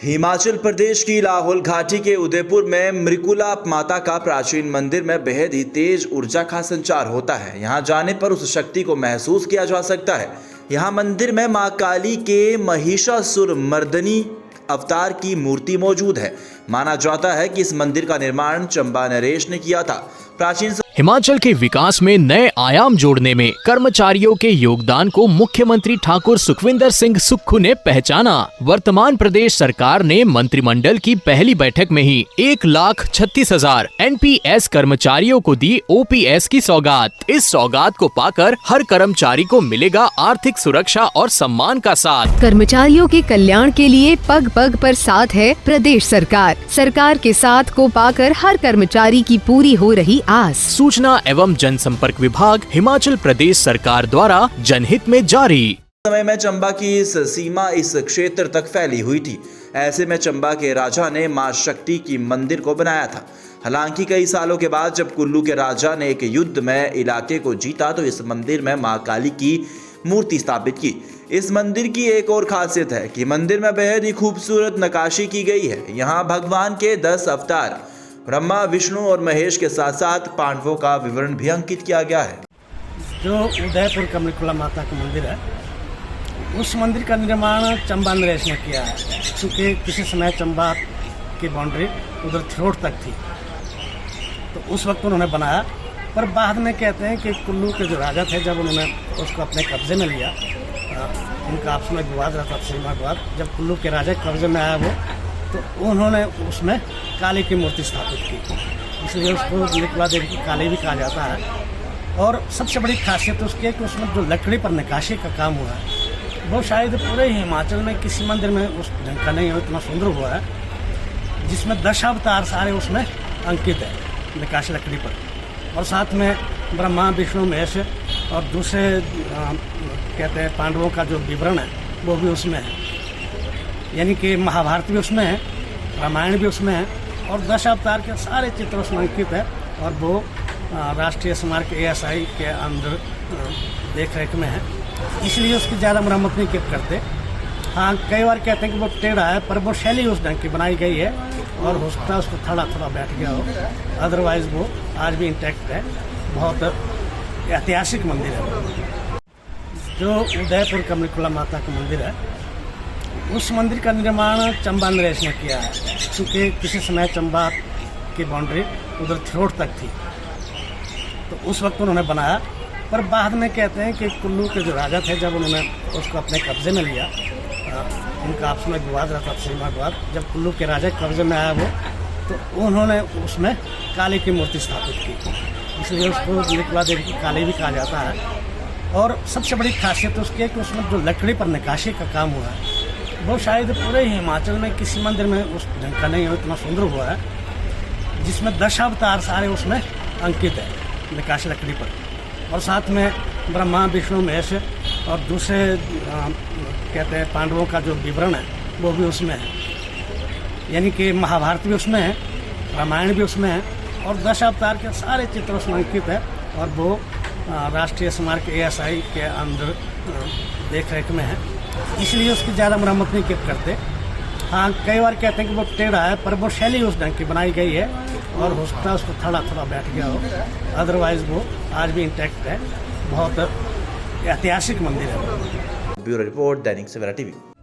हिमाचल प्रदेश की लाहौल घाटी के उदयपुर में मृकुला माता का प्राचीन मंदिर में बेहद ही तेज ऊर्जा का संचार होता है। यहाँ जाने पर उस शक्ति को महसूस किया जा सकता है। यहाँ मंदिर में मां काली के महिषासुर मर्दनी अवतार की मूर्ति मौजूद है। माना जाता है कि इस मंदिर का निर्माण चंबा नरेश ने किया था। प्राचीन हिमाचल के विकास में नए आयाम जोड़ने में कर्मचारियों के योगदान को मुख्यमंत्री ठाकुर सुखविंदर सिंह सुक्खू ने पहचाना। वर्तमान प्रदेश सरकार ने मंत्रिमंडल की पहली बैठक में ही 1,36,000 NPS कर्मचारियों को दी OPS की सौगात। इस सौगात को पाकर हर कर्मचारी को मिलेगा आर्थिक सुरक्षा और सम्मान का साथ। कर्मचारियों के कल्याण के लिए पग पग पर साथ है प्रदेश सरकार। सरकार के साथ को पाकर हर कर्मचारी की पूरी हो रही आस। सूचना एवं जनसंपर्क विभाग हिमाचल प्रदेश सरकार द्वारा जनहित में जारी। समय में चंबा की इस सीमा इस क्षेत्र तक फैली हुई थी। ऐसे में चंबा के राजा ने मां शक्ति की मंदिर को बनाया था। हालांकि कई सालों के बाद जब कुल्लू के राजा ने एक युद्ध में इलाके को जीता तो इस मंदिर में मां काली की मूर्ति स्थापित की। इस मंदिर की एक और खासियत है कि मंदिर में बेहद ही खूबसूरत नक्काशी की गई है। यहाँ भगवान के 10 अवतार ब्रह्मा, विष्णु और महेश के साथ साथ पांडवों का विवरण भी अंकित किया गया है। जो उदयपुर का मृकुला माता का मंदिर है, उस मंदिर का निर्माण चंबा नरेश ने किया है। क्योंकि किसी समय चंबा की बाउंड्री उधर थ्रोट तक थी, तो उस वक्त उन्होंने बनाया। पर बाद में कहते हैं कि कुल्लू के जो राजा थे, जब उन्होंने उसको अपने कब्जे में लिया, उनका आपस में विवाद रहता था, सीमा विवाद। जब कुल्लू के राजा के कब्जे में आया वो, तो उन्होंने उसमें काली की मूर्ति स्थापित की। इसलिए उसको मृकुला देवी की काली भी कहा जाता है। और सबसे बड़ी खासियत उसकी है कि उसमें जो लकड़ी पर नक्काशी का काम हुआ है, वो शायद पूरे हिमाचल में किसी मंदिर में उस ढंग का नहीं है, इतना सुंदर हुआ है। जिसमें 10 अवतार सारे उसमें अंकित है नक्काशी लकड़ी पर। और साथ में ब्रह्मा, विष्णु, महेश और दूसरे कहते हैं पांडवों का जो विवरण है वो भी उसमें है। यानी कि महाभारत भी उसमें है, रामायण भी उसमें है, और 10 अवतार के सारे चित्र उसमें अंकित है। और वो राष्ट्रीय स्मारक ASI के अंदर देख रेख में है। इसलिए उसकी ज़्यादा मरम्मत नहीं करते। हाँ, कई बार कहते हैं कि वो टेढ़ा है, पर वो शैली उस ढंग की बनाई गई है। और हो सकता है उसको थोड़ा बैठ गया हो, अदरवाइज वो आज भी इंटैक्ट है। बहुत ऐतिहासिक मंदिर है। जो उदयपुर का मृकुला माता का मंदिर है, उस मंदिर का निर्माण चंबा नरेश ने किया है। क्योंकि किसी समय चंबा की बाउंड्री उधर थ्रोट तक थी, तो उस वक्त उन्होंने बनाया। पर बाद में कहते हैं कि कुल्लू के जो राजा थे, जब उन्होंने उसको अपने कब्जे में लिया, उनका आपस में विवाद रहता था, सीमा विवाद। जब कुल्लू के राजा के कब्जे में आया वो, तो उन्होंने उसमें काली की मूर्ति स्थापित की। इसलिए उसको मृकुला देवी की काली भी कहा जाता है। और सबसे बड़ी खासियत उसकी है कि उसमें जो लकड़ी पर नक्काशी का काम हुआ है, वो शायद पूरे हिमाचल में किसी मंदिर में उस ढंग का नहीं है, इतना सुंदर हुआ है। जिसमें 10 अवतार सारे उसमें अंकित है नक्काशी लकड़ी पर। और साथ में ब्रह्मा, विष्णु, महेश और दूसरे कहते हैं पांडवों का जो विवरण है वो भी उसमें है। यानी कि महाभारत भी उसमें है, रामायण भी उसमें है, और 10 अवतार के सारे चित्र उसमें अंकित है। और वो राष्ट्रीय स्मारक ASI के अंदर देख रेख में है। इसलिए उसकी ज़्यादा मरम्मत नहीं करते। हाँ, कई बार कहते हैं कि वो टेढ़ा है, पर वो शैली उस ढंग की बनाई गई है। और हो सकता है उसको थोड़ा बैठ गया हो, अदरवाइज वो आज भी इंटैक्ट है। बहुत ऐतिहासिक मंदिर है। Bureau report, Dainik Savera TV।